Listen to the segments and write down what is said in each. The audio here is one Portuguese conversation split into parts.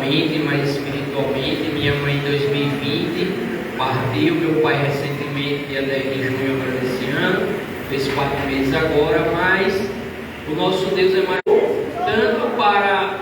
materialmente, mas espiritualmente. Minha mãe em 2020 partiu, meu pai recentemente, dia 10 de junho agora desse ano, fez 4 meses agora, mas o nosso Deus é mais tanto para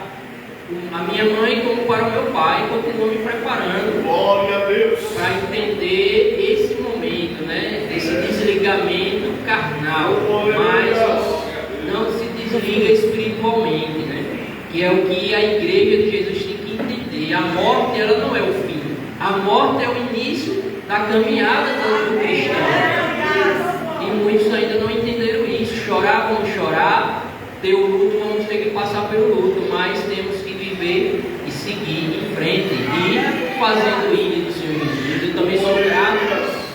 a minha mãe como para o meu pai. Continuo me preparando, glória a Deus, para entender esse momento, né, desse desligamento carnal, mas não se desliga espiritualmente, né, que é o que a igreja de Jesus tem que entender. A morte, ela não é o fim, a morte é o início da caminhada do cristão, e muitos ainda não entenderam isso. Chorar, vamos chorar, ter o luto, vamos ter que passar pelo luto, mas temos que viver e seguir em frente e fazendo o hino do Senhor Jesus. Eu também sou grato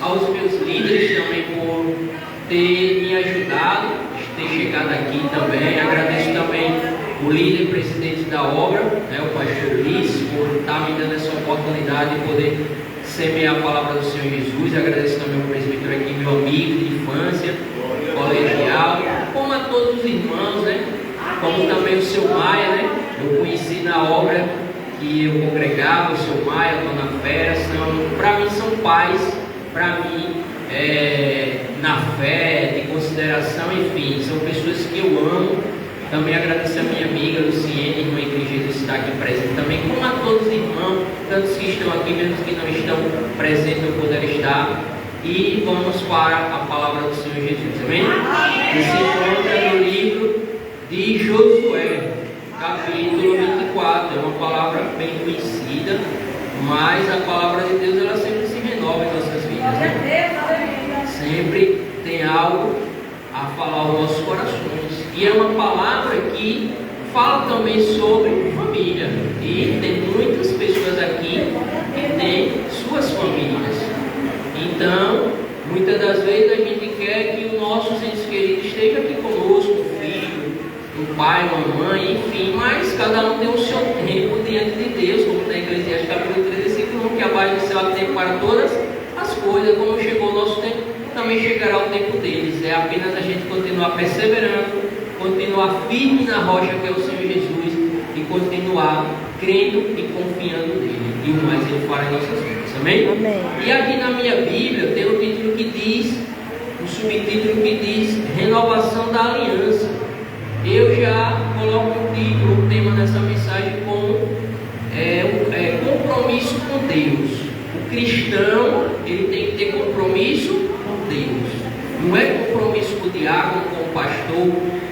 aos meus líderes também por ter me ajudado, ter chegado aqui também. Agradeço também o líder presidente da obra, né, o pastor Luiz, por estar me dando essa oportunidade de poder semear a palavra do Senhor Jesus. Agradeço também ao presbítero aqui, meu amigo de infância, colegial, como a todos os irmãos, né? Como também o seu Maia, né? Eu conheci na obra que eu congregava, o seu Maia, a dona Vera, para mim são pais, para mim, na fé, de consideração, enfim, são pessoas que eu amo. Também agradeço a minha amiga Luciene, irmã que Jesus está aqui presente também, como a todos os irmãos, tantos que estão aqui, mesmo que não estão presentes, eu puder estar. E vamos para a palavra do Senhor Jesus, amém? Que se encontra no livro de Josué, capítulo 24. É uma palavra bem conhecida, mas a palavra de Deus, ela sempre se renova em nossas vidas, né? Sempre tem algo a falar aos nossos corações. E é uma palavra que fala também sobre família. E tem muitas pessoas aqui que têm suas famílias. Então, muitas das vezes a gente quer que os nossos entes queridos estejam aqui conosco, o filho, o pai, a mãe, enfim, mas cada um tem o seu tempo diante de Deus, como na Eclesiastes capítulo 3, versículo 1, que abaixo do céu há tempo para todas as coisas. Como chegou o nosso tempo, também chegará o tempo deles. É apenas a gente continuar perseverando, continuar firme na rocha que é o Senhor Jesus e continuar crendo e confiando nele. E o mais ele fará em nossas vidas. Amém? Amém. E aqui na minha Bíblia tem um título que diz, um subtítulo que diz Renovação da Aliança. Eu já coloco o título, o tema dessa mensagem como compromisso com Deus. O cristão, ele tem que ter compromisso com Deus. Não é compromisso com o diácono, com o pastor,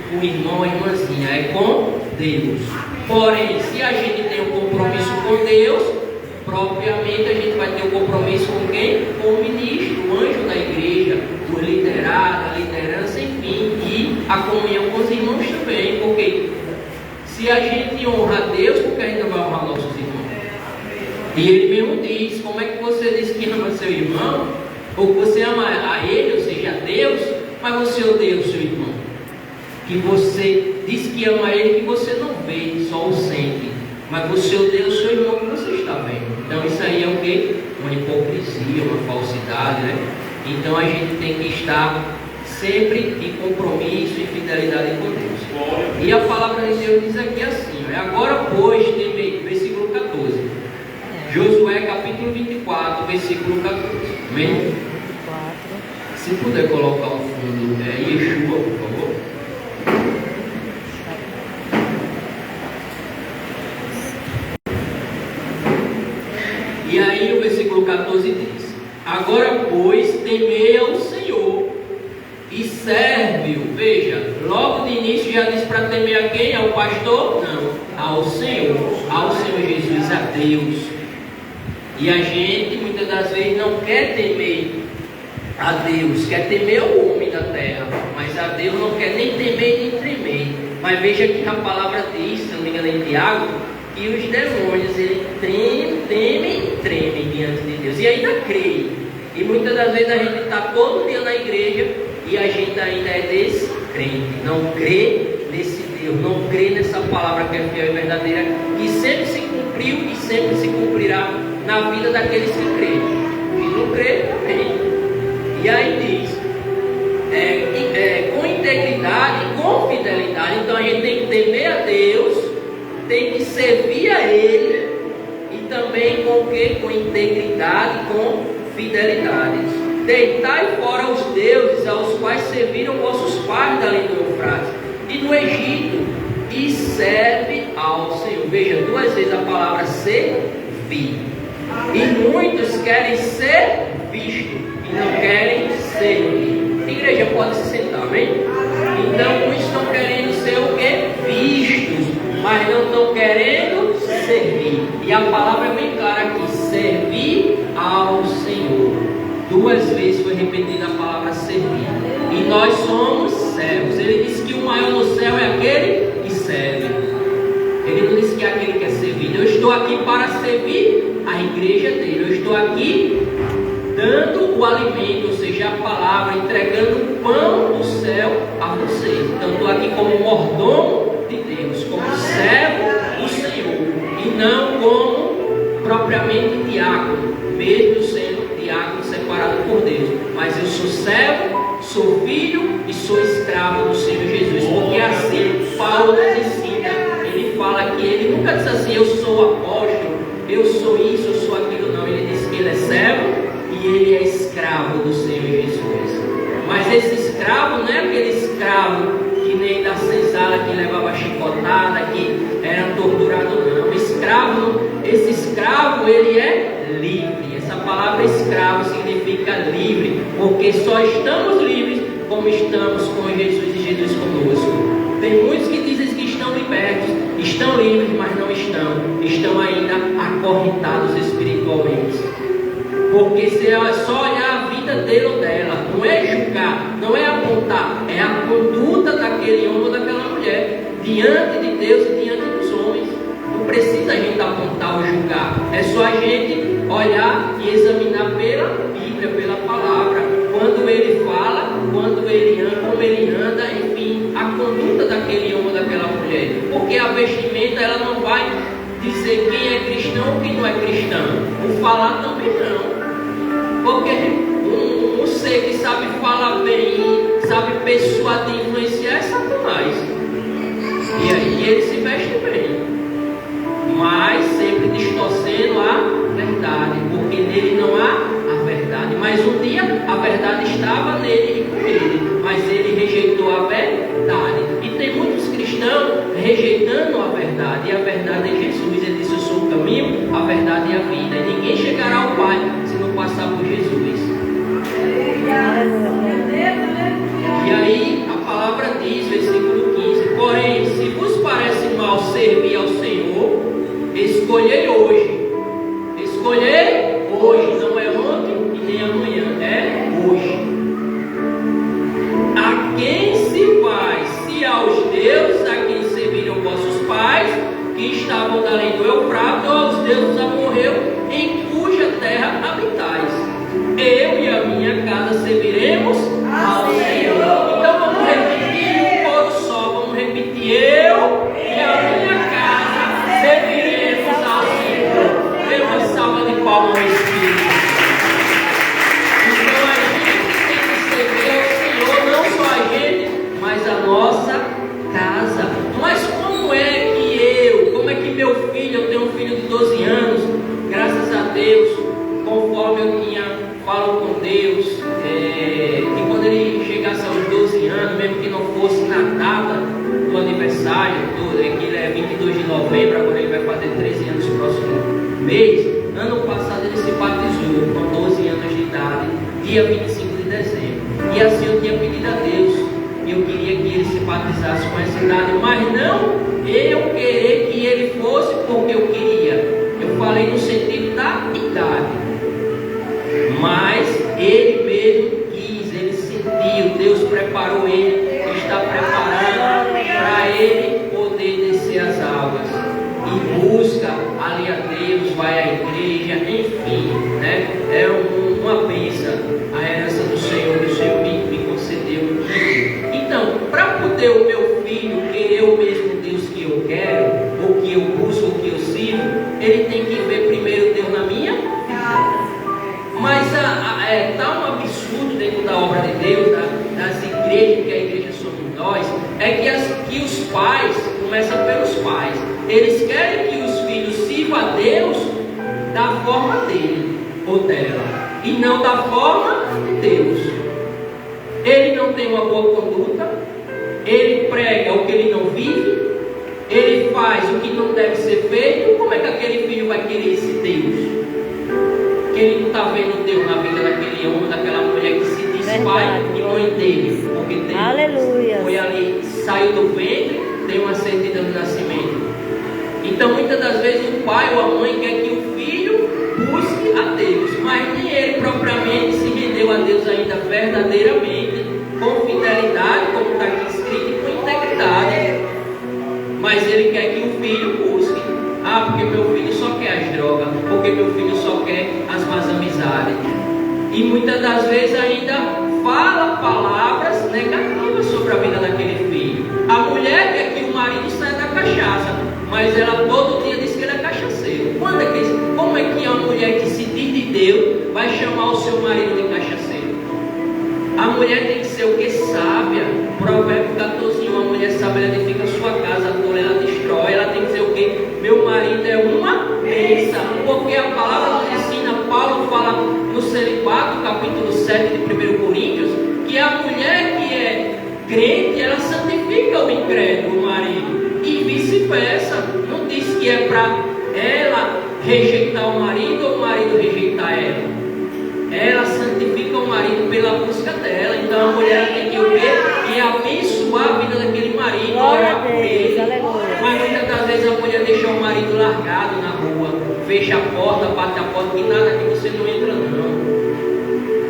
com o irmão, a irmãzinha, é com Deus. Porém, se a gente tem um compromisso com Deus, propriamente a gente vai ter um compromisso com quem? Com o ministro, o anjo da igreja, o liderado, a liderança, enfim, e a comunhão com os irmãos também. Porque se a gente honra a Deus, por que a gente não vai honrar nossos irmãos? E ele mesmo diz: como é que você diz que ama seu irmão, ou que você ama a ele, ou seja, a Deus, mas você odeia o seu irmão? Que você diz que ama ele, que você não vê, só o sente, mas você odeia o seu irmão que você está vendo. Então isso aí é o quê? Uma hipocrisia, uma falsidade, né? Então a gente tem que estar sempre em compromisso e fidelidade com Deus. E a palavra de Deus diz aqui assim: agora pois temei, versículo 14. Josué capítulo 24, versículo 14. Amém? Se puder colocar o fundo, Yeshua, por favor. E aí o versículo 14 diz: agora pois temei ao Senhor e serve-o. Veja, logo de início já diz para temer a quem? Ao pastor? Não, ao Senhor Jesus, a Deus. E a gente muitas das vezes não quer temer a Deus, quer temer o homem da terra, mas a Deus não quer nem temer nem tremer. Mas veja que a palavra diz, se não me engano, em Tiago, que os demônios, eles tremem diante de Deus e ainda creem. E muitas das vezes a gente está todo dia na igreja e a gente ainda é descrente, não crê nesse Deus, não crê nessa palavra que é fiel e verdadeira, que sempre se cumpriu e sempre se cumprirá na vida daqueles que creem. E não crê também. E aí diz, com integridade e com fidelidade. Então a gente tem que temer a Deus, tem que servir a Ele também com o quê? Com integridade, com fidelidade. Deitai fora os deuses aos quais serviram vossos pais da além do Eufrates e do Egito, e serve ao Senhor. Veja, 2 vezes a palavra servir. E muitos querem ser vistos e não querem servir. A igreja pode se sentar, amém? Então, muitos estão querendo ser o quê? Vistos, mas não estão querendo servir. E a palavra é bem clara aqui: servir ao Senhor. 2 vezes foi repetida a palavra servir. E nós somos servos. Ele disse que o maior no céu é aquele que serve. Ele não disse que é aquele que é servido. Eu estou aqui para servir a igreja dele. Eu estou aqui dando o alimento, ou seja, a palavra, entregando o pão do céu a vocês. Então, eu estou aqui como mordomo de Deus, como servo do Senhor, e não como propriamente diácono, mesmo sendo diácono separado por Deus. Mas eu sou servo, sou filho e sou escravo do Senhor Jesus, porque assim Paulo nos ensina. Ele fala que ele nunca diz assim: eu sou apóstolo, eu sou isso, eu sou aquilo. Não, ele diz que ele é servo e ele é escravo do Senhor Jesus. Mas esse escravo não é aquele escravo que nem da senzala, que levava chicotada, que era torturado, não. Esse escravo, ele é livre. Essa palavra escravo significa livre, porque só estamos livres como estamos com Jesus e Jesus conosco. Tem muitos que dizem que estão libertos, estão livres, mas não estão ainda acorrentados espiritualmente. Porque se é só olhar a vida dele ou dela, não é julgar, não é apontar, é a conduta daquele homem ou daquela mulher diante de Deus e diante dos homens. Não precisa a gente apontar ou julgar, é só a gente olhar e examinar pela Bíblia, pela palavra, quando ele fala, quando ele anda, como ele anda, enfim, a conduta daquele homem ou daquela mulher. Porque a vestimenta, ela não vai dizer quem é cristão ou quem não é cristão. O falar também não. Porque um ser que sabe falar bem, sabe persuadir e influenciar, é Satanás. E aí ele se veste bem, mas sempre distorcendo a verdade, porque nele não há a verdade. Mas um dia a verdade estava nele e com ele, mas ele rejeitou a verdade. E tem muitos cristãos rejeitando a verdade, e a verdade é Jesus. Ele disse: eu sou o caminho, a verdade e a vida, e ninguém chegará ao Pai se não passar por Jesus. E aí a palavra diz, versículo 15: porém, se vos parece mal servir ao Senhor, escolhei hoje. Escolhei hoje, não é ontem e nem amanhã, é hoje. A quem se faz? Se aos deuses a quem serviram vossos pais, que estavam da além do Eufrates, ou aos deuses amorreu, em cuja terra habitais. Eu e a minha casa serviremos ao Senhor. Então vamos repetir um coro só, vamos repetir: eu e a minha casa serviremos ao Senhor. Dê uma salva de palmas ao Espírito. Então a gente tem que servir ao Senhor, não só a gente, mas a nossa casa. Mas como é que meu filho, eu tenho um filho de 12 anos, graças a Deus, conforme eu falo com Deus, e quando ele chegasse aos 12 anos, mesmo que não fosse na data do aniversário, que ele é 22 de novembro, agora ele vai fazer 13 anos no próximo mês. Ano passado ele se batizou com 12 anos de idade, dia 25 de dezembro. E assim eu tinha pedido a Deus, eu queria que ele se batizasse com essa idade, mas não eu querer que ele fosse porque eu queria. Eu falei no sentido da idade, mas ele mesmo quis, ele sentiu, Deus preparou ele, está preparando para ele poder descer as águas e busca ali a Deus, vai à igreja, enfim, né? É uma bênção a herança do Senhor, que o Senhor me concedeu. Então, para poder o meu filho querer o mesmo Deus que eu quero, ou que eu busco, ou que eu sirvo, ele tem que ver primeiro Deus na minha vida. Mas está um absurdo dentro da obra de Deus, das igrejas, que a igreja somos nós, é que os pais, começa pelos pais, eles querem que os filhos sirvam a Deus da forma dele ou dela, e não da forma de Deus. Ele não tem uma boa conduta, ele prega o que ele não vive, ele faz o que não deve ser feito. Como é que aquele filho vai querer esse Deus? Que ele não está vendo Deus na vida daquele homem, daquela mulher que se diz pai e mãe dele, porque tem, aleluia, foi ali, saiu do ventre, tem uma certidão de nascimento. Então muitas das vezes o pai ou a mãe quer que o filho busque a Deus, mas nem ele propriamente se rendeu a Deus ainda verdadeiramente, com fidelidade, como está aqui escrito, e com integridade. Mas ele quer que o filho busque. Ah, porque meu filho só quer as drogas, porque meu filho só quer as más amizades. E muitas das vezes ainda fala palavras negativas sobre a vida daquele filho. A mulher quer que o marido saia da cachaça, mas ela todo dia diz que ele é cachaceiro. Como é que a mulher que se diz de Deus vai chamar o seu marido de cachaceiro? A mulher tem que ser o que? Sábia. Provérbio 14:1. A mulher sábia, ela edifica a sua casa, a tola ela destrói. Ela tem que ser o que? Meu marido é uma bênção. Porque a palavra nos ensina, Paulo fala no celibato, capítulo 7 de 1 Coríntios, que a mulher que é crente, ela santifica o incrédulo, o marido. E vice-versa. Não diz que é para ela rejeitar o marido ou o marido rejeitar ela. Ela santifica o marido pela busca dela. Então a mulher tem que o quê? E abençoar a vida daquele marido, orar por ele. Mas muitas das vezes a mulher deixa o marido largado na rua, fecha a porta, bate a porta, e nada que você não entra não.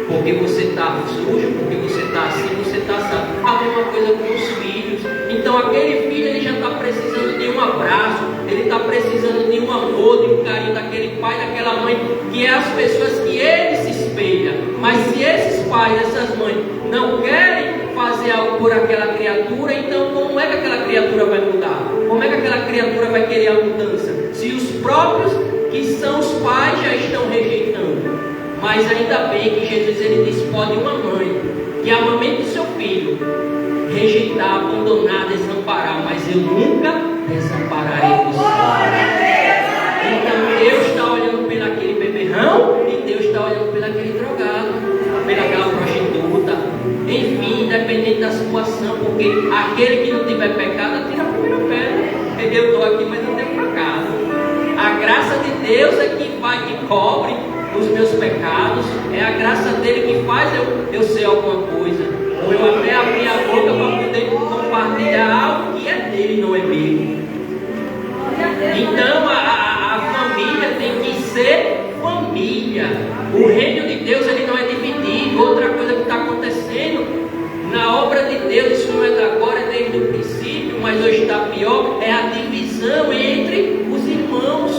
Porque você está sujo, porque você está assim, você está assado. A mesma coisa com os filhos. Então aquele filho, ele já está precisando de um abraço, ele está precisando de um amor, de um carinho daquele pai, daquela mãe, que é as pessoas que ele se espelha. Mas se esses pais, essas mães não querem fazer algo por aquela criatura, então como é que aquela criatura vai mudar? Como é que aquela criatura vai querer a mudança? Se os próprios que são os pais já estão rejeitando. Mas ainda bem que Jesus, ele disse: pode uma mãe que amamente o seu filho rejeitar, abandonar, desamparar, mas eu nunca desampararei você. Então Deus está olhando pelo aquele beberrão e Deus está olhando pelo aquele drogado, pelaquela prostituta. Enfim, independente da situação, porque aquele que não tiver pecado, atira a primeira pedra. Eu estou aqui, mas não tenho pecado. A graça de Deus é que vai, que cobre os meus pecados. É a graça dele que faz eu ser alguma coisa. Ou eu até abrir a boca para poder compartilhar algo que é dele, não é meu. Então a família tem que ser família. O reino de Deus, ele não é dividido. Outra coisa que está acontecendo na obra de Deus, isso não é da agora, é desde o princípio, mas hoje está pior, é a divisão entre os irmãos.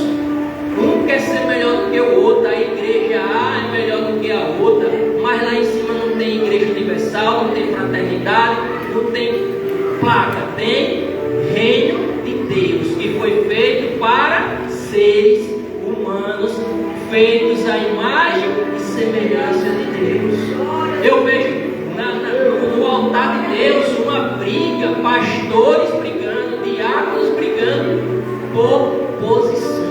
Um quer ser melhor do que o outro. A igreja A é melhor do que a outra, mas lá em cima não tem igreja universal, não tem fraternidade, não tem placa, tem reino de Deus, que foi feito para seres humanos, feitos à imagem e semelhança de Deus. Eu vejo no altar de Deus uma briga, pastores brigando, diáconos brigando por posição.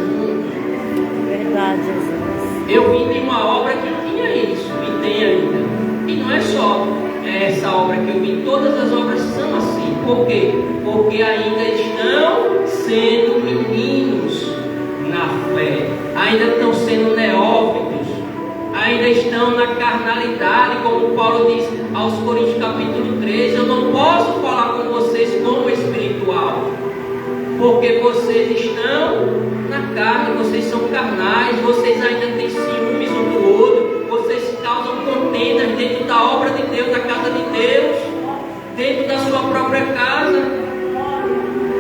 Verdade, Jesus. Eu vim de uma obra que tinha isso, e tem ainda. E não é só essa obra que eu vim, todas as obras são assim. Por quê? Porque ainda estão sendo meninos na fé, ainda estão sendo neófitos, ainda estão na carnalidade, como Paulo diz aos Coríntios capítulo 13: eu não posso falar com vocês como espiritual, porque vocês estão na carne, vocês são carnais, vocês ainda têm ciúmes um do outro, vocês causam contendas dentro da obra de Deus, da casa de Deus, dentro da sua própria casa.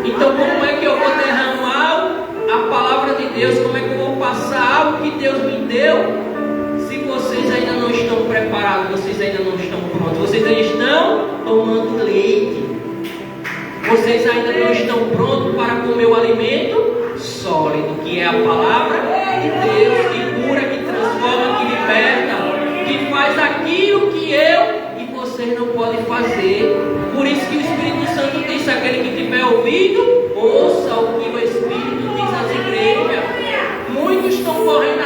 Então como é que eu vou derramar a palavra de Deus? Como é que eu vou passar algo que Deus me deu, se vocês ainda não estão preparados, vocês ainda não estão prontos, vocês ainda estão tomando leite, vocês ainda não estão prontos para comer o alimento sólido, que é a palavra de Deus, que cura, que transforma, que liberta, que faz aquilo que eu e vocês não podem fazer. Por isso que o Espírito Santo disse: aquele que tiver ouvido, ouça o que o Espírito diz às igrejas. Muitos estão correndo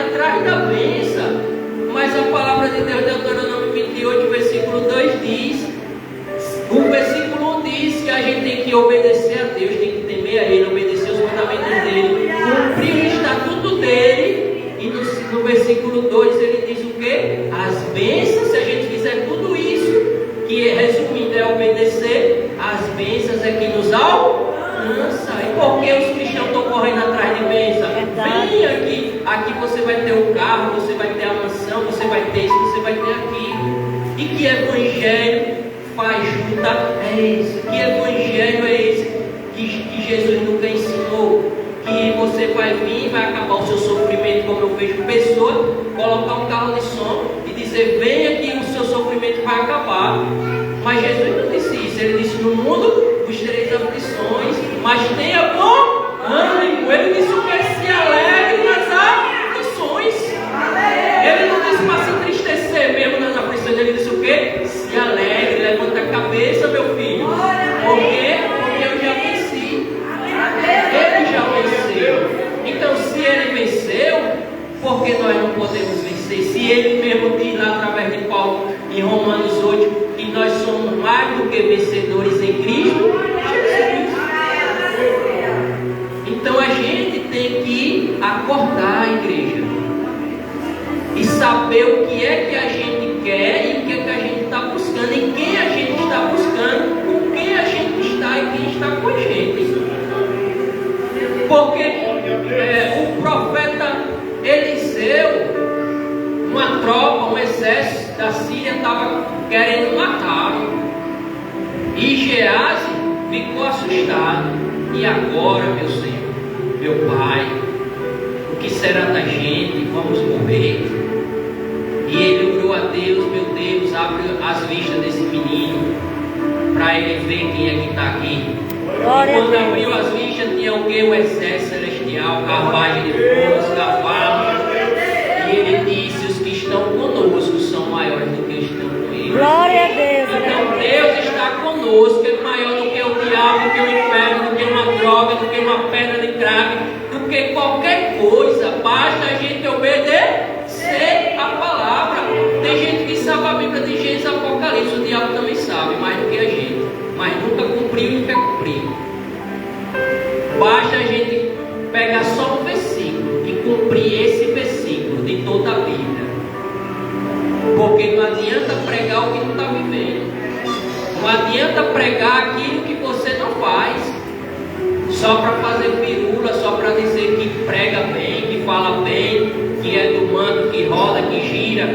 no versículo 2 ele diz o quê? As bênçãos, se a gente fizer tudo isso, que resumindo é obedecer, as bênçãos é que nos alcança. E por que os cristãos estão correndo atrás de bênção? Vem aqui você vai ter um carro, você vai ter a mansão, você vai ter isso, você vai ter aquilo. E que evangelho faz juntar é esse? Que evangelho é esse que Jesus nunca ensinou? Que você vai vir e vai acabar o seu sofrimento, como eu vejo pessoa colocar um carro de som e dizer, venha que o seu sofrimento vai acabar. Mas Jesus não disse isso, ele disse, no mundo os tereis aflições, mas tenha bom ânimo. Ele disse o que? Se alegre nas aflições. Ele não disse para se entristecer mesmo nas aflições, ele disse o que? Se alegre, levanta a cabeça, meu filho. Por quê? Porque eu já venci. Ele já venceu. Então, se ele venceu, por que nós não podemos vencer? Se ele mesmo diz lá através de Paulo em Romanos 8 que nós somos mais do que vencedores em Cristo Jesus. Então a gente tem que acordar a igreja e saber o que é que a gente quer e o que é que a gente está buscando, e quem a gente está buscando, com quem a gente está e quem está com a gente. Porque o profeta Eliseu, uma tropa, um exército da Síria estava querendo matá-lo. E Geazi ficou assustado. E agora, meu Senhor, meu Pai, o que será da gente? Vamos morrer. E ele orou a Deus, meu Deus, abre as vistas desse menino, para ele ver quem é que está aqui. Glória Quando abriu as vistas, tinha o que? O exército celestial, carruagem de fogo, cavalos. E ele disse: os que estão conosco são maiores do que estão com ele. Glória a Deus. Então Deus está conosco, é maior do que o diabo, do que o inferno, do que uma droga, do que uma pedra de cravo, do que qualquer coisa. Basta a gente obedecer a palavra. Tem gente que sabe a Bíblia de Gênesis e Apocalipse, o diabo também sabe mais do que a gente, mas nunca cumpriu e quer cumprir. Basta a gente pegar só um versículo e cumprir esse versículo de toda a Bíblia. Porque não adianta pregar o que não está vivendo. Não adianta pregar aquilo que você não faz, só para fazer pirula, só para dizer que prega bem, que fala bem, que é do mando, que roda, que gira.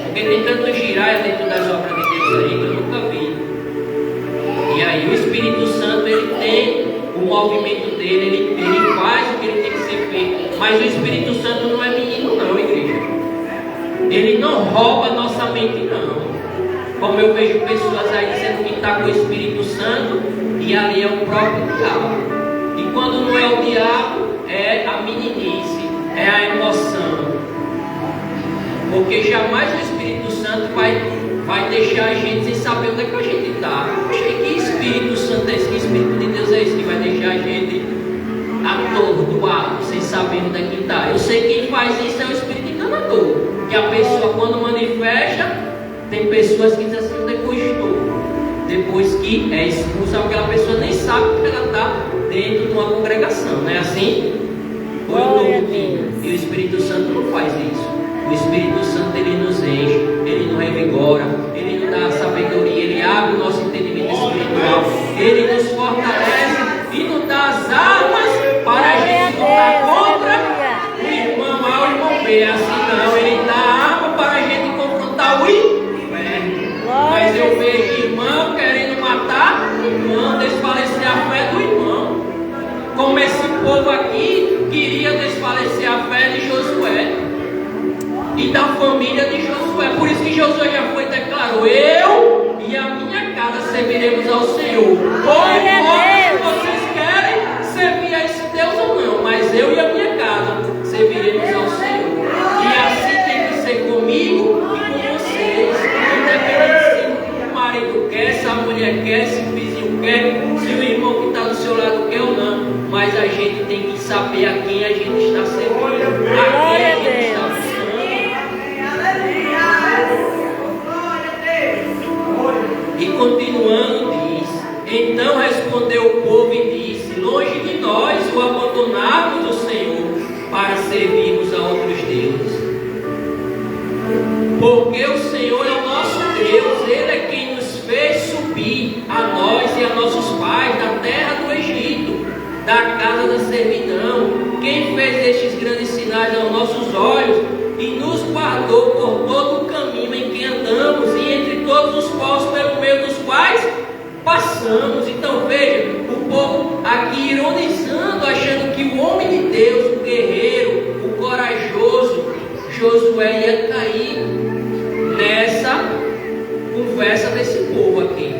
Porque tem tanto girar dentro das obras de Deus aí que eu nunca vi. E aí o Espírito Santo, ele tem o movimento dele, ele faz o que ele tem que ser feito. Mas o Espírito Santo não é menino não, igreja. Ele não rouba nossa mente não. Como eu vejo pessoas aí dizendo que está com o Espírito Santo e ali é o próprio diabo. E quando não é o diabo, é a meninice, é a emoção. Porque jamais o Espírito Santo vai deixar a gente sem saber onde é que a gente está. Que Espírito Santo é esse? Que Espírito de Deus é esse que vai deixar a gente atordoado, sem saber onde é que está? Eu sei que quem faz isso é o Espírito enganador. Que a pessoa, quando manifesta, tem pessoas que dizem assim, depois que é expulsa, aquela pessoa nem sabe que ela está dentro de uma congregação, não é assim? E o Espírito Santo não faz isso. O Espírito Santo, ele nos enche, ele nos revigora, ele nos dá a sabedoria, ele abre o nosso entendimento espiritual, ele nos fortalece e nos dá as armas para a gente lutar contra o irmão A ou o irmão B. Assim não, ele dá a arma para a gente confrontar o inferno. Mas eu vejo irmão querendo matar o irmão, desfalecer a fé do irmão, como esse povo aqui queria desfalecer a fé de Josué e da família de Josué. Por isso que Josué já foi e declarou: eu e a minha casa serviremos ao Senhor. Ou vocês querem servir a esse Deus ou não, mas eu e a minha casa serviremos ao Senhor. E assim tem que ser comigo e com vocês, independente se o marido quer, se a mulher quer, se o vizinho quer, se o irmão que está do seu lado quer ou não. Mas a gente tem que saber a quem a gente está servindo, a quem a gente está buscando. E continuando diz: então respondeu o povo e disse: longe de nós o abandonarmos o Senhor para servirmos a outros deuses. Porque o Senhor é o nosso Deus, Ele é quem nos fez subir, a nós e a nossos pais, da terra do Egito, da casa da servidão. Quem fez estes grandes sinais aos nossos olhos e nos guardou por todo o caminho em que andamos e entre todos os povos pelo meio dos quais passamos. Então veja, o povo aqui ironizando, achando que o homem de Deus, o guerreiro, o corajoso, Josué, ia cair nessa conversa desse povo aqui,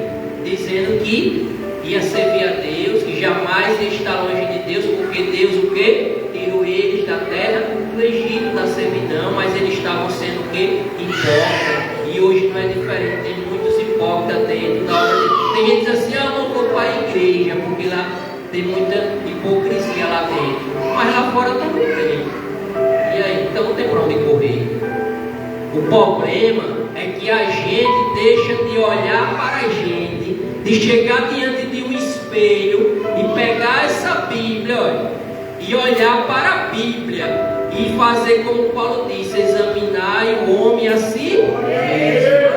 dizendo que ia servir a Deus, que jamais ia estar longe de Deus, porque Deus o que? Tirou eles da terra do Egito, da servidão, mas eles estavam sendo o que? Hipócritas. E hoje não é diferente, tem muitos hipócritas dentro da obra de Deus. Tem gente que diz assim, eu não vou para a igreja, porque lá tem muita hipocrisia lá dentro, mas lá fora também tem. E aí, então não tem para onde correr. O problema é que a gente deixa de olhar para a gente, de chegar diante de um espelho e pegar essa Bíblia, olha, e olhar para a Bíblia e fazer como Paulo disse, examinar o homem a si mesmo.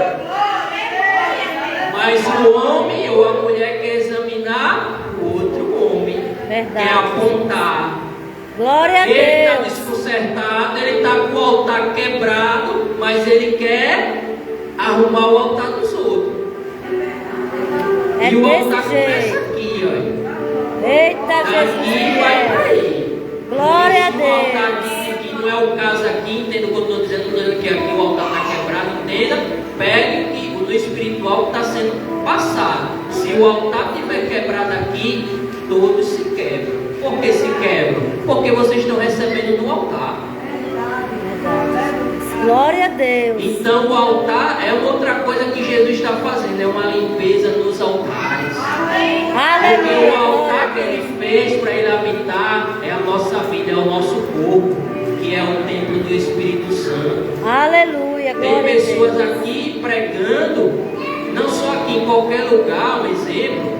Mas o homem ou a mulher quer examinar o outro homem, Verdade. quer apontar. Glória a Ele está Deus. desconcertado, ele está com o altar quebrado, mas ele quer arrumar o altar dos outros. É E o desse altar começa jeito. aqui, olha. Eita, Jesus. Daqui vai para aí. Glória a O altar Deus. aqui não é o caso aqui, entenda o que eu estou dizendo, estou dizendo que aqui o altar está quebrado, entenda. Pegue que o do espiritual está sendo passado. Se o altar estiver quebrado aqui, todos se quebram. Por que se quebram? Porque vocês estão recebendo do altar. Glória a Deus. Então o altar é outra coisa que Jesus está fazendo, é uma limpeza nos altares. Porque o altar que ele fez para ele habitar é a nossa vida, é o nosso corpo, que é o templo do Espírito Santo. Aleluia. Tem Glória a pessoas Deus. aqui pregando, não só aqui, em qualquer lugar, um exemplo.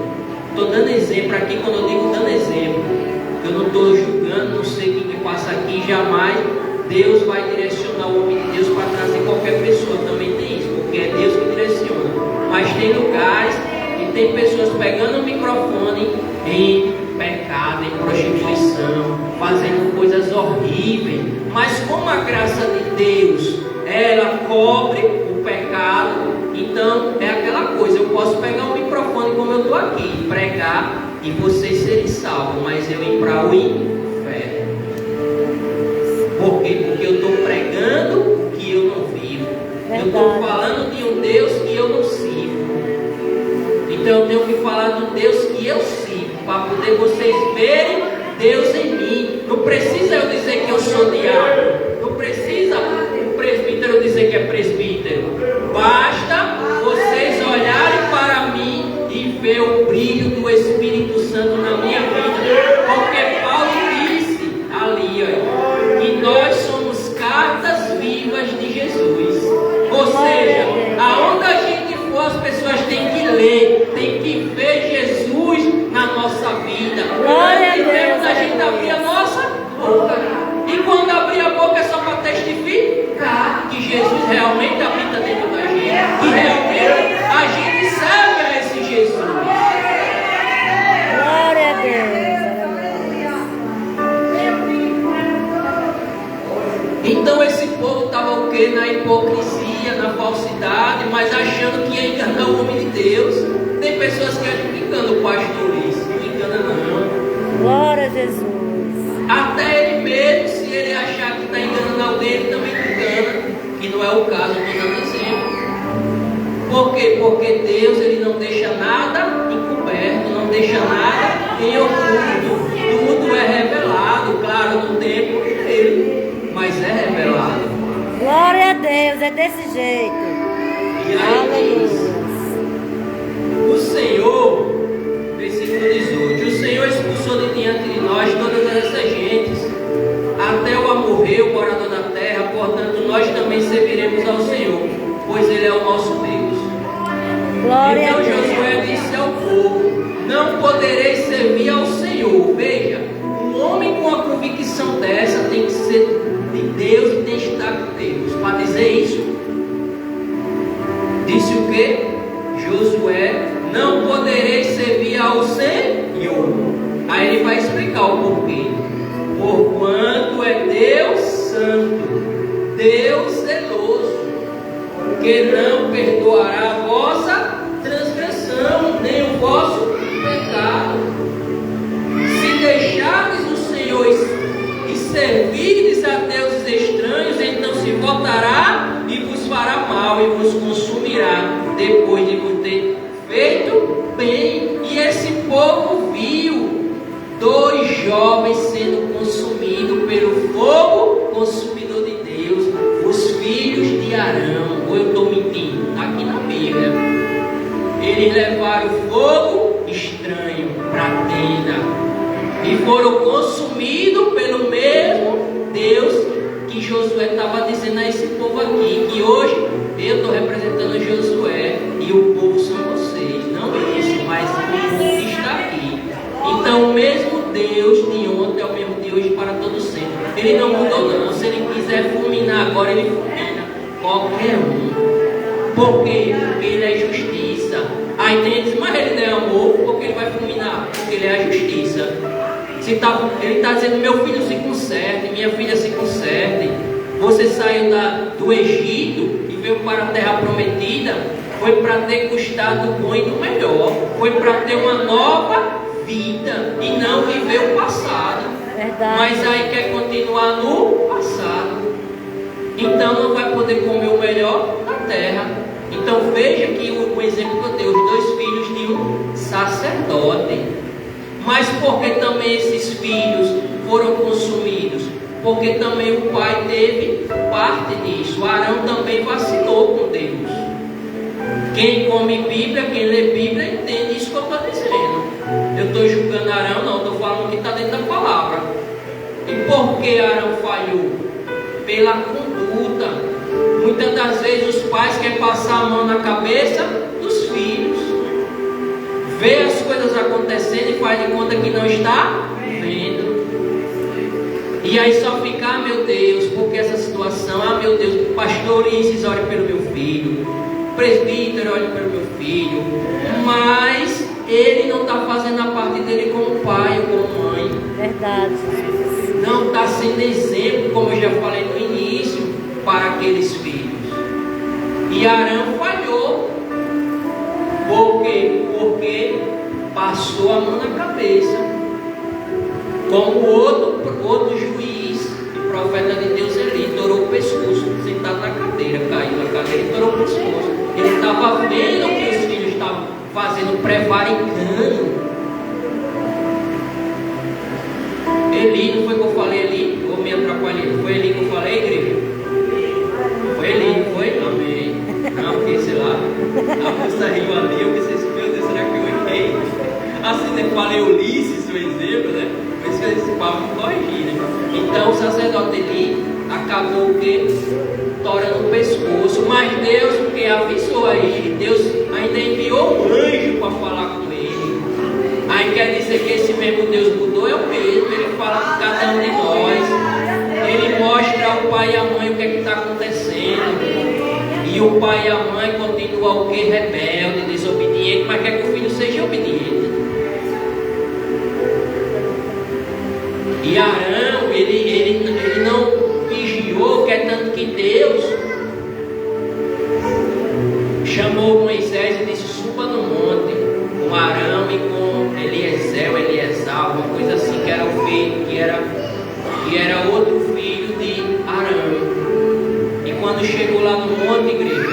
Estou dando exemplo aqui, quando eu digo dando exemplo, eu não estou julgando, não sei quem que passa aqui, jamais Deus vai direcionar o homem de Deus para trazer qualquer pessoa, também tem isso, porque é Deus que direciona. Mas tem lugares e tem pessoas pegando o microfone em pecado, em prostituição, fazendo coisas horríveis, mas como a graça de Deus, ela cobre o pecado, então é aquela coisa, eu posso pegar o microfone como eu estou aqui, pregar e vocês serem salvos, mas eu ir para o inferno. Por quê? Porque eu estou pregando o que eu não vivo. Eu estou falando de um Deus que eu não sirvo. Então eu tenho que falar do Deus que eu sirvo, para poder vocês verem Deus em mim. Não precisa eu dizer que eu sou diácono. Não precisa o presbítero dizer que é presbítero. Basta vocês olharem para mim e ver o brilho do Espírito Santo na minha vida. Porque Paulo disse ali, olha, que nós somos cartas vivas de Jesus. Ou seja, aonde a gente for, as pessoas têm que ler, têm que ver Jesus na nossa vida. Glória a Deus. A gente abrir a nossa boca. E quando abrir a boca é só para testificar que Jesus realmente habita dentro da gente. Que realmente a gente serve a esse Jesus. Glória a Deus. Então esse povo estava o quê? Na hipocrisia, na falsidade, mas achando que ia enganar o homem de Deus. Tem pessoas que acham que enganam o pastor isso. Não engana não. Glória a Jesus. Até ele mesmo, se ele achar que está enganando alguém, ele também engana. Que não é o caso, eu estou dando exemplo. Por quê? Porque Deus ele não deixa nada encoberto, não deixa nada em oculto. Tudo é revelado, claro, no tempo dele, mas é revelado. Glória a Deus, é desse jeito. E aí diz, o Senhor, versículo 18, o Senhor expulsou de diante de nós todas essas gentes, até o amorreu, o morador da terra, portanto nós também serviremos ao Senhor, pois Ele é o nosso Deus. Glória Então a Deus. Josué disse ao povo, não podereis servir ao Senhor. Veja, um homem com a convicção dessa tem que ser de Deus e tem Deus. Para dizer isso, disse o que? Josué: não podereis servir ao Senhor. Aí ele vai explicar o porquê. Porquanto é Deus santo, Deus zeloso, que não perdoará a vossa transgressão, nem o vosso pecado. Se deixardes o Senhor e servirdes a deuses estranhos, então se voltará e vos fará mal e vos consumirá, depois de vos ter feito bem. E esse povo viu 2 jovens sendo consumidos pelo fogo consumidor de Deus, os filhos de Arão. Ou eu estou mentindo? Está aqui na Bíblia. Eles levaram fogo estranho para a tenda e foram consumidos pelo mesmo Deus que Josué estava dizendo a esse povo aqui, que hoje eu estou representando Josué e o povo são vocês, não isso, mas o povo que está aqui. Então o mesmo Deus de ontem é o mesmo de hoje para todo sempre. Ele não mudou não. Se ele quiser fulminar agora, ele fulmina qualquer um. Por quê? Porque ele é justiça. Aí tem ele diz, mas ele não é amor, porque ele vai fulminar? Porque ele é a justiça. Ele está dizendo, meu filho se conserte, minha filha se conserte. Você saiu do Egito e veio para a terra prometida, foi para degustar do bom e do melhor, foi para ter uma nova vida e não viver o passado. Verdade. Mas aí quer continuar no passado, então não vai poder comer o melhor da terra. Então veja que o exemplo que eu dei, os 2 filhos de um sacerdote. Mas porque também esses filhos foram consumidos? Porque também o pai teve parte disso. Arão também vacilou com Deus. Quem come Bíblia, quem lê Bíblia, entende isso que eu estou dizendo. Eu estou julgando Arão, não, estou falando o que está dentro da palavra. E por que Arão falhou? Pela conduta. Muitas das vezes os pais querem passar a mão na cabeça dos filhos, vê as coisas acontecendo e faz de conta que não está vendo. E aí só fica, ah meu Deus, porque essa situação, ah meu Deus, pastor Isis, ore pelo meu filho, presbítero, ore pelo meu filho, mas ele não está fazendo a parte dele como pai ou como mãe. Verdade. Não está sendo exemplo, como eu já falei no início, para aqueles filhos. E Arão falhou. Por quê? Porque passou a mão na cabeça. Como outro juiz e profeta de Deus, ele torou o pescoço, sentado na cadeira, caiu na cadeira e torou o pescoço. Ele estava vendo o que os filhos estavam fazendo, prevaricando. Eli, não foi que eu falei ali? Ou me atrapalhei? Foi Eli que eu falei, igreja? Foi Eli, não foi? Amém. Não, porque sei lá, a moça riu ali, eu pensei, meu Deus, será que eu errei? Assim, eu falei Ulisses, o exemplo, né? Por isso que esse papo me corrigir, né? Então o sacerdote Eli acabou o quê? Torando o pescoço, mas Deus, o que avisou a ele, Deus ainda enviou um anjo para falar com ele. Aí quer dizer que esse mesmo Deus mudou, é o mesmo, ele fala com cada um de nós, ele mostra ao pai e à mãe o que é que está acontecendo. E o pai e a mãe continuam o que? Rebelde, desobediente, mas quer que o filho seja obediente. E Arão, ele não vigiou, que é tanto que Deus chamou Moisés e disse, suba no monte, com Arão e com Eleazar, uma coisa assim, que era o filho, que era outro filho de Arão. E quando chegou lá no monte, igreja,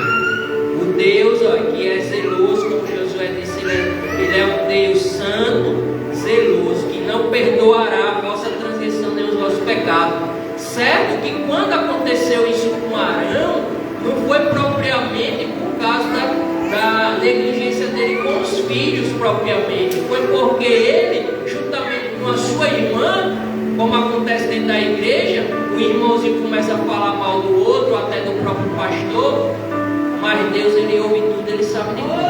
o Deus, que é zeloso, como Josué disse, ele é um Deus santo, zeloso, que não perdoará a vossa transgressão nem os vossos pecados. Certo que quando aconteceu isso com Arão, não foi propriamente por causa da negligência dele com os filhos propriamente, foi porque ele, juntamente com a sua irmã, como acontece dentro da igreja, o irmãozinho começa a falar mal do outro, até do próprio pastor, mas Deus, ele ouve tudo, ele sabe de tudo.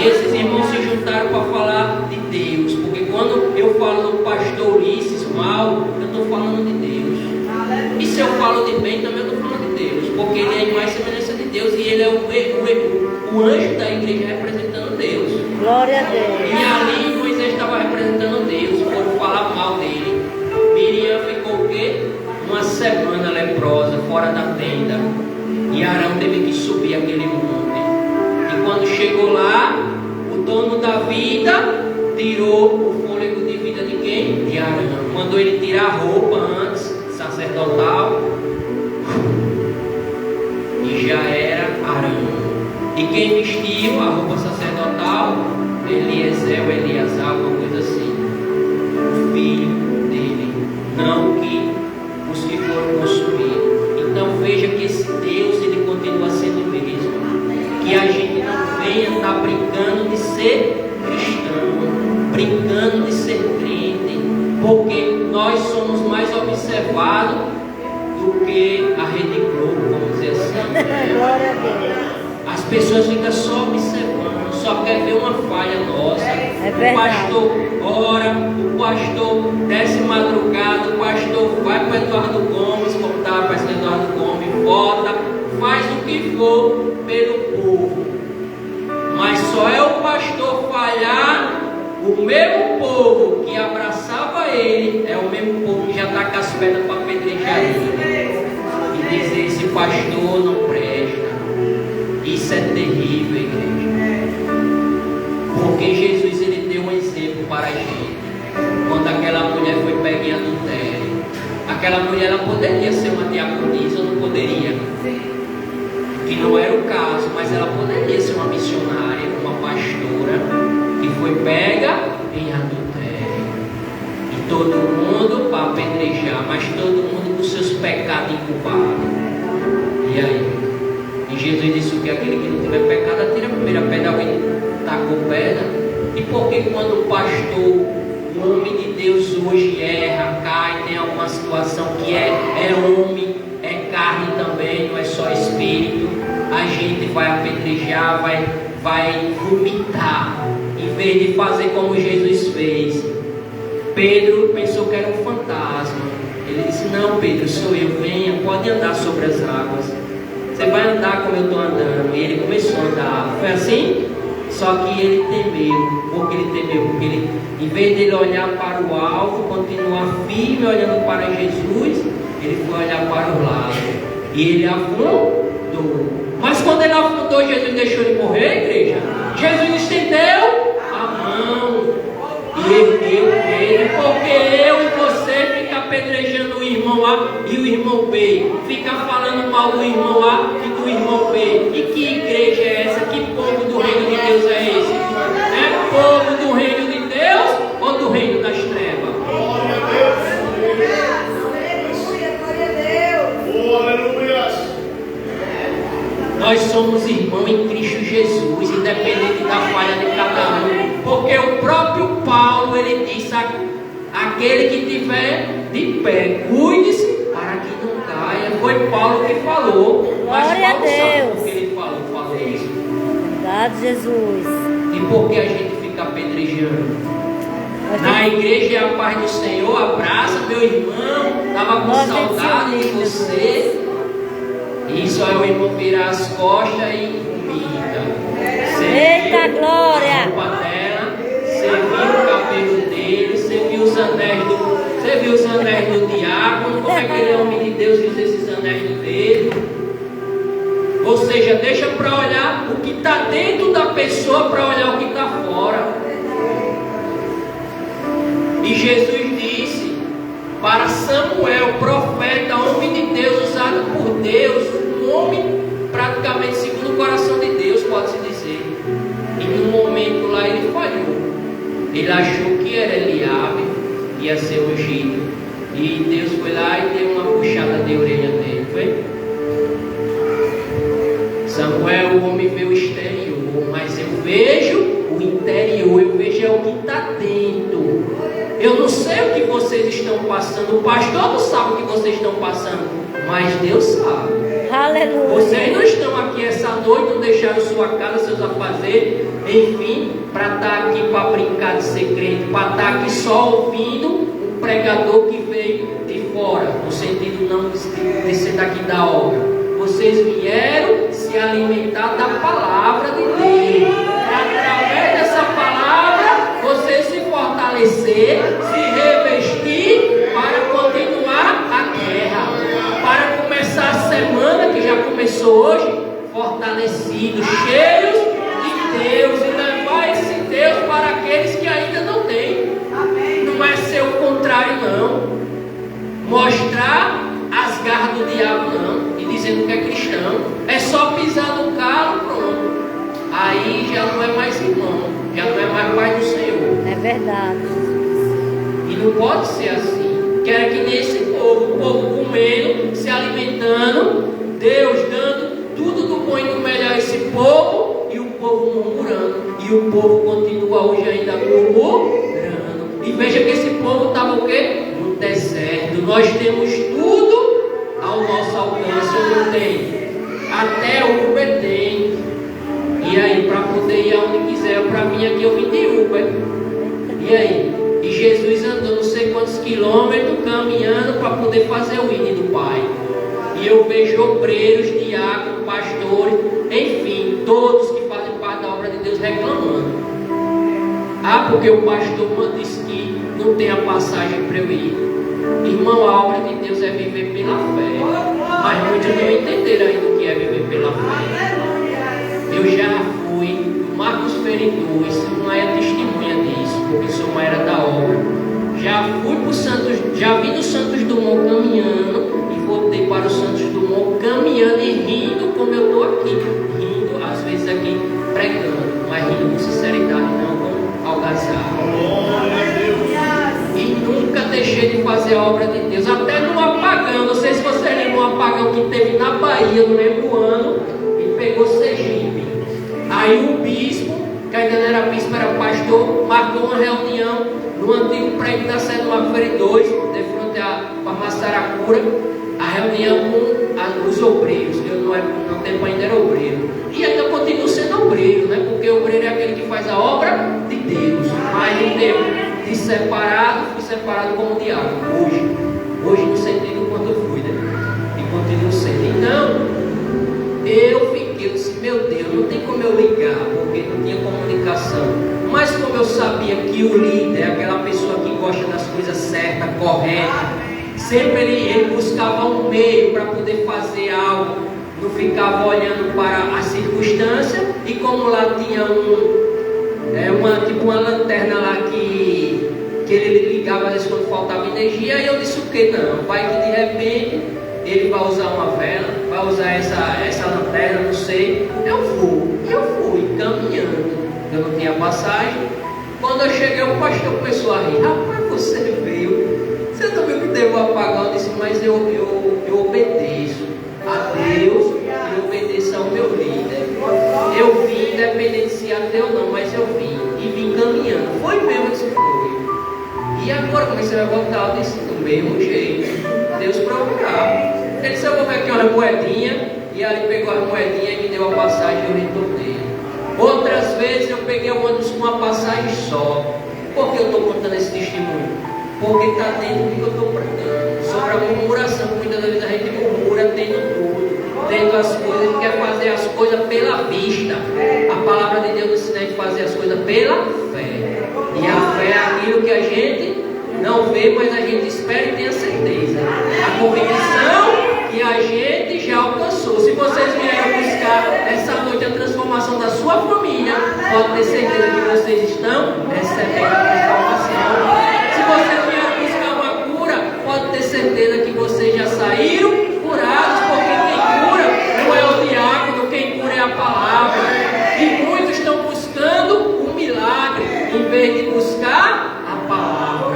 E esses irmãos se juntaram para falar de Deus, porque quando eu falo do pastor Ulisses mal, eu estou falando de Deus. E se eu falo de bem, também eu estou falando de Deus, porque ele é a imagem e semelhança de Deus, e ele é o anjo da igreja representando Deus. Glória a Deus. E ali Moisés estava representando Deus, foram falar mal dele. Miriam ficou o quê? Uma semana leprosa, fora da tenda. E Arão teve que subir aquele monte. E quando chegou lá, o dono da vida tirou o fôlego de vida de quem? De Arão. Mandou ele tirar a roupa antes, sacerdotal. E já era Arão. E quem vestiu a roupa sacerdotal? Eliezer ou Eleazar, alguma coisa assim. O filho dele. Não os que foram consumidos. Então veja que esse Deus, ele continua sendo o mesmo. Que a gente não venha estar brincando de ser cristão, brincando de ser crente, porque nós somos mais observados do que a Rede Globo, vamos dizer assim. Glória a Deus. As pessoas ficam só observando, só quer ver uma falha nossa. O pastor ora, o pastor desce madrugada, o pastor vai para o Eduardo Gomes, como estava para o Eduardo Gomes, vota, faz o que for pelo povo. Mas só é o pastor falhar, o mesmo povo que abraçava ele, é o mesmo povo que já está com as pedras para apedrejar ele. E dizer: esse pastor não presta. Isso é terrível, igreja. Porque Jesus, ele deu um exemplo para a gente. Quando aquela mulher foi pega em adultério, aquela mulher, ela poderia ser uma diaconisa ou não poderia? Que não era o caso, mas ela poderia ser uma missionária, uma pastora, que foi pega em adultério. E todo mundo para apedrejar, mas todo mundo com seus pecados incubados. E aí? E Jesus disse que aquele que não tiver pecado, atira a primeira pedra. Alguém tacou pedra. E por que quando o pastor, o homem de Deus hoje erra, cai, tem alguma situação que é homem, é carne também, não é só espírito, a gente vai apedrejar, vai vomitar, em vez de fazer como Jesus fez? Pedro pensou que era um fantasma. Ele disse: não, Pedro, sou eu, venha, pode andar sobre as águas. Você vai andar como eu estou andando. E ele começou a andar. Foi assim? Só que ele temeu. Por que ele temeu? Porque ele, em vez de ele olhar para o alvo, continuar firme olhando para Jesus, ele foi olhar para o lado. E ele afundou. Mas quando ele afundou, Jesus deixou ele morrer, igreja? Jesus estendeu a mão e ergueu ele. Porque eu e você fica apedrejando o irmão A e o irmão B, fica falando mal do irmão A e do irmão B. E que igreja é essa? Que povo do reino de Deus é esse? É povo do reino de Deus ou do reino das trevas? Glória a Deus! Aleluia! Nós somos irmãos em Cristo Jesus, independente da falha de cada um. Porque o próprio Paulo, ele disse: aquele que tiver de pé, cuide-se para que não caia. Foi Paulo que falou. Mas Glória a Paulo sabe Deus. por que ele falou isso. Verdade, Jesus. E por que a gente fica apedrejando? Na igreja é a paz do Senhor, abraça meu irmão, estava com Nós saudade de temos você. E só é o irmão virar as costas e vomita. Eita glória! A roupa dela, você viu o cabelo dele, você viu os anéis do diácono, como é que ele é homem de Deus e usa esses anéis do dedo. Ou seja, deixa para olhar o que está dentro da pessoa para olhar o que está fora. E Jesus disse para Samuel, profeta, homem de Deus, usado por Deus, um homem praticamente segundo o coração de Deus, pode-se dizer. E num momento lá ele falhou. Ele achou que era Eliabe, ia ser ungido. E Deus foi lá e deu uma puxada de orelha dele, foi? Samuel, o homem vê o exterior, mas eu vejo o interior, eu vejo o que está dentro. Eu não sei o que vocês estão passando, o pastor não sabe o que vocês estão passando, mas Deus sabe. Aleluia. Vocês não estão aqui essa noite, não deixaram sua casa, seus afazeres, enfim, para estar aqui para brincar de ser crente, para estar aqui só ouvindo um pregador que veio de fora fora, no sentido não de ser daqui da obra. Vocês vieram se alimentar da palavra de Deus. Através dessa palavra, vocês se fortalecer, se revestir para continuar a guerra. Para começar a semana, que já começou hoje, fortalecidos, cheios de Deus, e levar esse Deus para aqueles que ainda não têm. Não é ser o contrário, não. Mostrar as garras do diabo, não. E dizendo que é cristão. É só pisar no calo, pronto. Aí já não é mais irmão, já não é mais pai do Senhor. É verdade. E não pode ser assim. Quero que nesse povo, o povo comendo, se alimentando, Deus dando tudo do bom e do melhor a esse povo, e o povo murmurando. E o povo continua hoje ainda murmurando. E veja que esse povo estava o quê? No deserto. Nós temos tudo ao nosso alcance, ou não tem? Até Uber tem. E aí, para poder ir aonde quiser, para mim aqui eu vim de Uber. E aí? E Jesus andou não sei quantos quilômetros caminhando para poder fazer o hino do Pai. E eu vejo obreiros, diáconos, pastores, enfim, todos que fazem parte da obra de Deus reclamando. Ah, porque o pastor disse que não tem a passagem para eu ir. Irmão, a obra de Deus é viver pela fé. Mas muitos não entenderam ainda o que é viver pela fé. Eu já fui, o Marcos Feridor, isso não é testemunha disso, porque sou uma era da obra. Já fui para o Santos, já vim do Santos Dumont caminhando e voltei para o Santos Dumont caminhando e rindo como eu estou aqui. Rindo, às vezes aqui pregando, mas rindo com sinceridade, não com algazarra. E nunca deixei de fazer a obra de Deus, até no apagão. Não sei se você lembra um apagão que teve na Bahia, não lembro o ano, e pegou Sergipe. Aí o bispo, que ainda não era bispo, era pastor, marcou uma reunião no antigo prédio da Sede Macferi 2, de frente à farmácia Saracura, a reunião com os obreiros. Eu no tempo ainda era obreiro. E ainda continuo sendo obreiro, né? Porque o obreiro é aquele que faz a obra de Deus. Mas no tempo de separado, fui separado como diácono. Hoje no sentido quando eu fui, né? E continuo sendo. Então, eu disse, meu Deus, não tem como eu ligar, porque não tinha comunicação. Mas como eu sabia que o líder é aquela pessoa que gosta das coisas certas, corretas, sempre ele buscava um meio para poder fazer algo, não ficava olhando para a circunstância. E como lá tinha uma lanterna lá que ele ligava às vezes quando faltava energia, e eu disse o que? Não, vai que de repente ele vai usar uma vela, vai usar essa lanterna, não sei. Eu fui caminhando. Eu não tinha passagem. Quando eu cheguei, o pastor começou a rir. Rapaz, você veio. Você não viu que teve um apagão? Eu disse, mas eu obedeço a Deus e obedeço ao meu líder. Eu vim, independente se ateu ou não, mas eu vim. E vim caminhando. Foi mesmo que foi. E agora comecei a voltar, eu disse, do mesmo jeito. Deus procurar. Ele disse, eu vou ver aqui uma moedinha. E aí pegou a moedinha e me deu a passagem e eu retornei. Outras vezes eu peguei o ônibus com uma passagem só. Por que eu estou contando esse testemunho? Porque está dentro do que eu estou pregando. Sobre a murmuração, muitas vezes a gente murmura tendo tudo, tendo as coisas, quer fazer as coisas pela vista. A palavra de Deus ensina a gente fazer as coisas pela fé. E a fé é aquilo que a gente não vê, mas a gente espera e tem a certeza. A convicção que a gente já alcançou. Se vocês vieram buscar essa noite a transformação da sua família, pode ter certeza que vocês estão recebendo a transformação. Se vocês vieram buscar uma cura, pode ter certeza que vocês já saíram curados, porque quem cura não é o diácono, quem cura é a palavra. E muitos estão buscando um milagre em vez de buscar a palavra.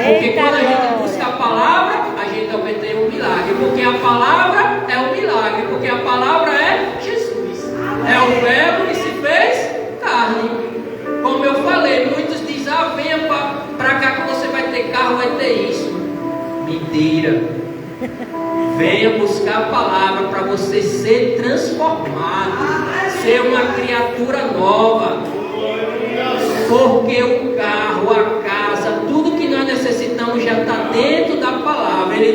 Porque quando a gente busca a palavra, a gente obtém um milagre. Porque a palavra é um milagre. Porque a palavra é Jesus. É o verbo que se fez carne. Como eu falei, muitos dizem, venha para cá que você vai ter carro, vai ter isso. Mentira. Venha buscar a palavra para você ser transformado. Ser uma criatura nova. Porque o carro, a casa, tudo que nós necessitamos já está dentro da palavra. Ele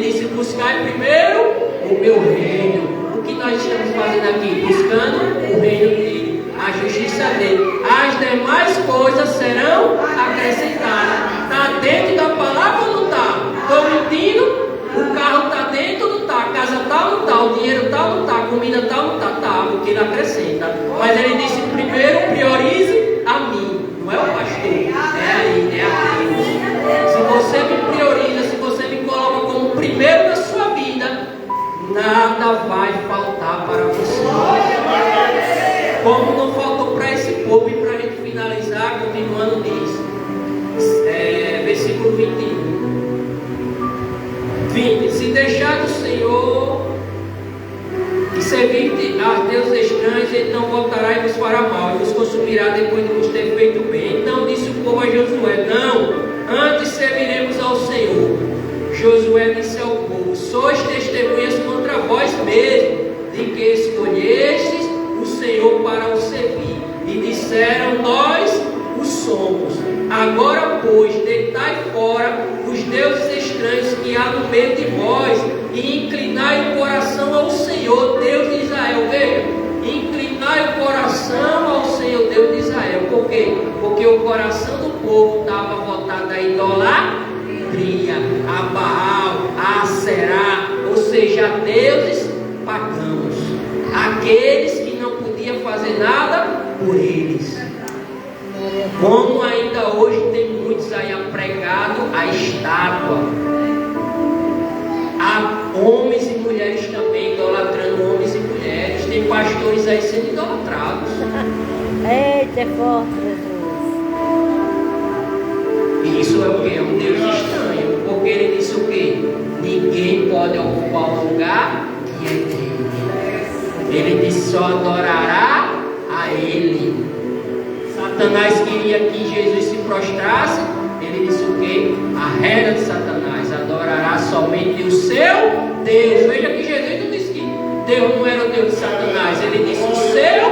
buscar primeiro o meu reino. O que nós estamos fazendo aqui? Buscando o reino dele, a justiça dele. As demais coisas serão acrescentadas. Está dentro da palavra ou não está? Estou mentindo? O carro está dentro ou não está? A casa está ou não está? O dinheiro está ou não está? A comida está ou não está? Está, porque ele acrescenta. Mas ele disse primeiro, priorize a mim. Não é o pastor, é ele, é a Deus. Se você me prioriza, se você me coloca como primeiro na sua vida, nada vai faltar para você. Como não faltou para esse povo, e para a gente finalizar, continuando diz, versículo 21. 20. Se deixar do Senhor e servir a Deus estranhos, ele não voltará e vos fará mal, e vos consumirá depois de vos ter feito bem. Então disse o povo a Josué: não, antes serviremos ao Senhor. Josué disse ao povo: sois testemunhas contra vós mesmos, de que escolhestes o Senhor para o servir. E disseram: nós o somos. Agora, pois, deitai fora os deuses estranhos que há no meio de vós, e inclinai o coração ao Senhor, Deus de Israel. Veja, inclinai o coração ao Senhor, Deus de Israel. Por quê? Porque o coração do povo estava voltado à idolatria, a Baal, a Aserá, ou seja, a deuses pagãos, aqueles que não podiam fazer nada por eles. Como ainda hoje tem muitos aí apregado a estátua, há homens e mulheres também idolatrando homens e mulheres, tem pastores aí sendo idolatrados. Eita, é forte, Jesus. Isso é o que? É um Deus estranho, porque ele disse o que? Ninguém pode ocupar o lugar que é dele. Ele disse: só adorará a ele. Satanás queria que Jesus se prostrasse. Ele disse o que? A regra de Satanás: adorará somente o seu Deus. Veja que Jesus não disse que Deus não era o Deus de Satanás. Ele disse o seu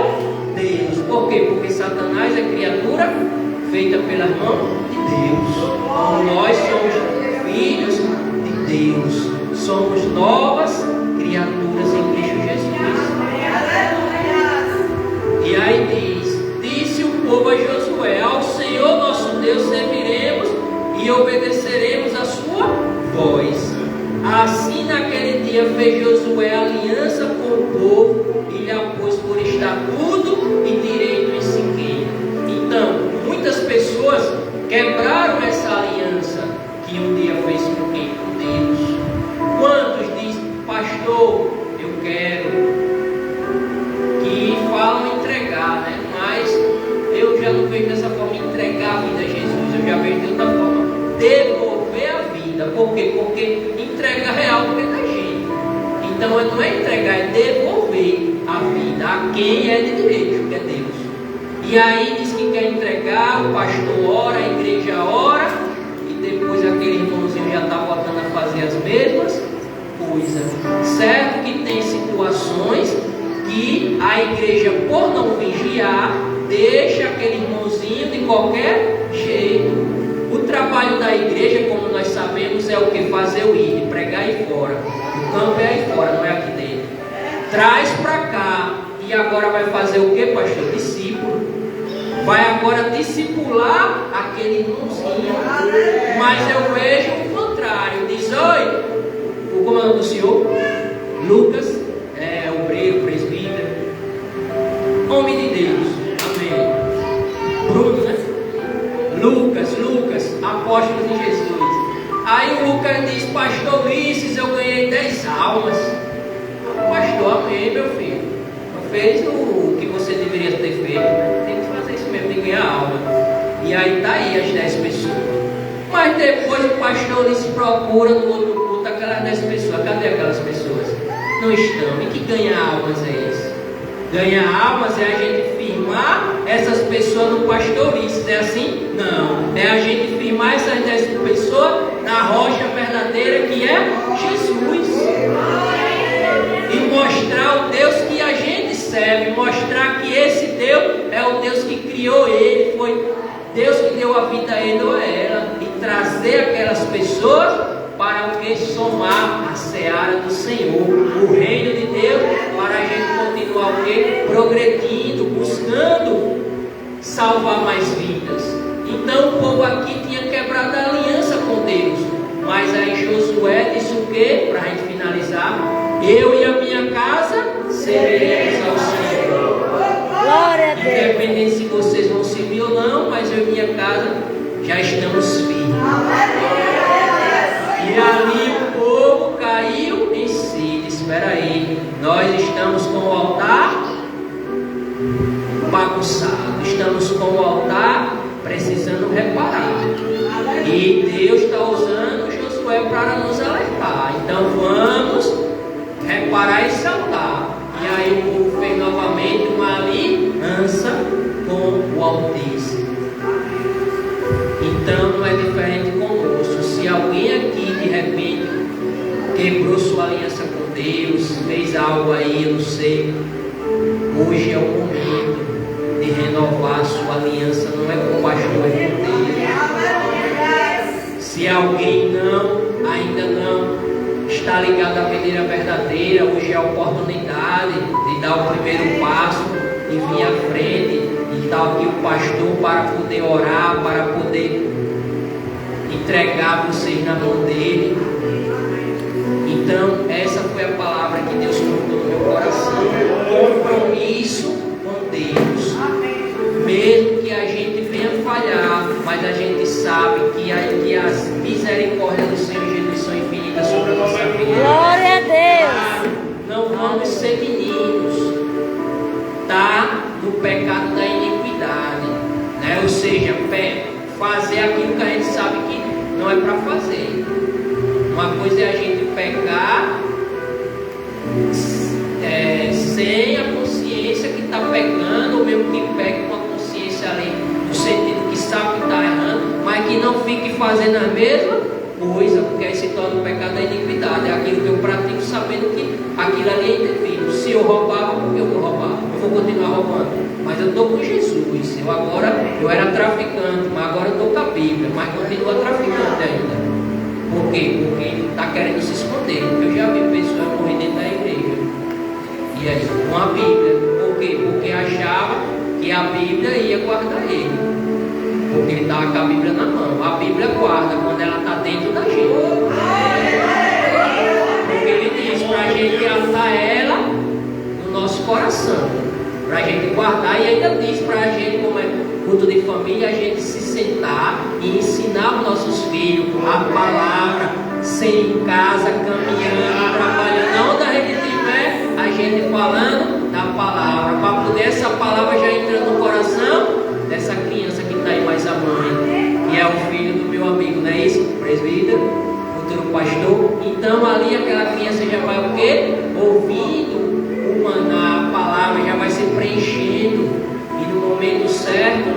Deus. Por quê? Porque Satanás é criatura feita pelas mãos de Deus. Nós somos filhos de Deus. Somos novas criaturas em Cristo Jesus. E aí disse o povo a Josué: ao Senhor nosso Deus serviremos e obedeceremos a sua voz. Assim naquele dia fez Josué aliança com o povo e lhe a pôs por estatuto e direito em Siquém. Então, muitas pessoas quebraram essa aliança que um dia fez com quem? Com Deus. Quantos dizem: pastor, eu quero, que falam entregar, né? Mas eu já não vejo dessa forma entregar a vida a Jesus. Eu já vejo de outra forma devolver a vida. Por quê? Porque entregar é algo que é da gente. Então não é entregar, é devolver a vida a quem é de direito, que é Deus. E aí diz que quer entregar, o pastor ora, a igreja ora, e depois aquele irmãozinho já está voltando a fazer as mesmas coisas. Certo que tem situações que a igreja, por não vigiar, deixa aquele irmãozinho de qualquer jeito. O trabalho da igreja, como nós sabemos, é o que? Fazer o ir, pregar aí fora. O campo é aí fora, não é aqui dentro. Traz para cá. E agora vai fazer o que, pastor? Discípulo. Vai agora discipular aquele irmãozinho. Mas eu vejo o contrário. Diz: oi, como é o nome do senhor? Lucas, obreiro, presbítero, homem de Deus, amém. Bruno, né? Lucas, apóstolo de Jesus. Aí o Lucas diz: pastor Ulisses, eu ganhei 10 almas. Pastor, amém, meu filho. Não fez o que você deveria ter feito, né? Tem que fazer isso mesmo, tem que ganhar alma. E aí tá aí as 10 pessoas. Mas depois o pastor Ulisses procura no outro culto aquelas 10 pessoas. Cadê aquelas pessoas? Não estão. E que ganhar almas é isso? Ganhar almas é a gente firmar essas pessoas no pastoriço, não é assim? Não. É a gente firmar essas 10 pessoas na rocha verdadeira que é Jesus. E mostrar o Deus que a gente serve. Mostrar que esse Deus é o Deus que criou ele. Foi Deus que deu a vida a ele ou a ela. E trazer aquelas pessoas para o que? que somar a seara do Senhor, o reino de Deus, para a gente continuar o quê? Progredindo, buscando salvar mais vidas. Então o povo aqui tinha quebrado a aliança com Deus. Mas aí Josué disse o quê? Para a gente finalizar: eu e a minha casa serviremos ao Senhor. Glória a Deus. Independente se vocês vão servir ou não, mas eu e minha casa já estamos firmes. E ali o povo caiu em si. Espera aí, nós estamos com o altar bagunçado, estamos com o altar precisando reparar. E Deus está usando Josué para nos alertar. Então vamos reparar esse altar. E aí o povo fez novamente uma aliança com o Altíssimo. Então não é diferente conosco. Se alguém aqui de repente quebrou sua aliança com Deus, fez algo aí, eu não sei, hoje é o momento de renovar sua aliança. Não é com o pastor, é com Deus. Se alguém ainda não está ligado à videira verdadeira, hoje é a oportunidade de dar o primeiro passo e vir à frente. E está aqui o pastor para poder orar, para poder entregar vocês na mão dele. Então essa foi a palavra que Deus colocou no meu coração: compromisso com Deus. Mesmo que a gente venha falhar, mas a gente sabe que as misericórdias do Senhor Jesus são infinitas sobre a nossa vida. Glória a Deus. Não vamos ser meninos, tá? No pecado da iniquidade, né? Ou seja, fazer aquilo que a gente sabe que não é para fazer. Uma coisa é a gente pecar sem a consciência que está pecando, ou mesmo que peque com a consciência ali, no sentido que sabe que está errando, mas que não fique fazendo a mesma coisa, porque aí se torna o pecado da iniquidade. É aquilo que eu pratico sabendo que aquilo ali é indevido. Se eu roubava, por que eu vou roubar? Eu vou continuar roubando, mas eu estou com Jesus. Eu era traficante, mas agora eu estou com a Bíblia, mas continua traficante ainda. Por quê? Porque está querendo se esconder. Eu já vi pessoas morrer dentro da igreja. E aí, com a Bíblia. Por quê? Porque achava que a Bíblia ia guardar ele. Porque ele estava com a Bíblia na mão. A Bíblia guarda quando ela está dentro da gente. Porque ele diz para a gente atar ela no nosso coração, para a gente guardar. E ainda diz para a gente, como é culto de família, a gente se sentar e ensinar os nossos filhos a palavra, ser em casa, caminhando, trabalhando. Onde a gente estiver, a gente falando da palavra, para poder essa palavra já entrar no coração dessa criança que está aí, mais a mãe, que é o filho do meu amigo, não é isso? Presbítero, futuro pastor. Então ali aquela criança já vai o quê? Ouvindo a palavra, já vai se preenchendo, e no momento certo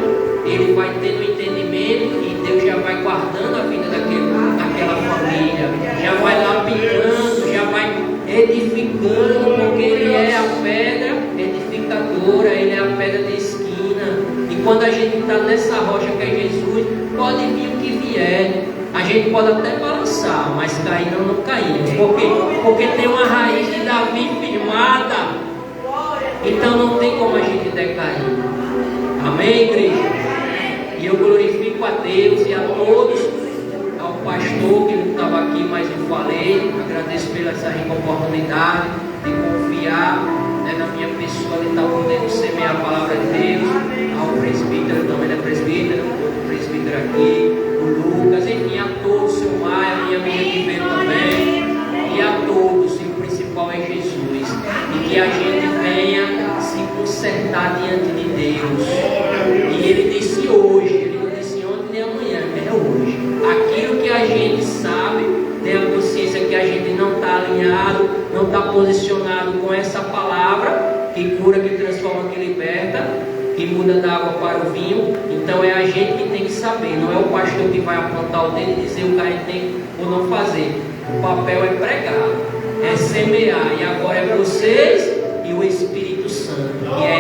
ele vai tendo entendimento, e Deus já vai guardando a vida daquela família, já vai lapidando, já vai edificando, porque ele é a pedra edificadora, ele é a pedra de esquina. E quando a gente está nessa rocha que é Jesus, pode vir o que vier, a gente pode até balançar, mas cair não caímos. Por quê? Porque tem uma raiz de Davi firmada. Então não tem como a gente decair. Amém, igreja? E eu glorifico a Deus e a todos, ao pastor que não estava aqui, mas eu falei. Agradeço pela essa rica oportunidade de confiar, né, na minha pessoa, de estar podendo semear a palavra de Deus. Ao presbítero, também é presbítero, o presbítero aqui, o Lucas, enfim, a todos, o seu Maia, a minha amiga que veio também, e a todos, e o principal é Jesus. E que a gente venha se consertar diante de Deus. E ele disse hoje, ele não disse ontem nem amanhã, é hoje. Aquilo que a gente sabe, tem a consciência que a gente não está alinhado, não está posicionado com essa palavra que cura, que transforma, que liberta, que muda da água para o vinho. Então é a gente que tem que saber, não é o pastor que vai apontar o dedo e dizer o que a gente tem ou não fazer. O papel é pregar, é semear, e agora é vocês e o Espírito Santo, que é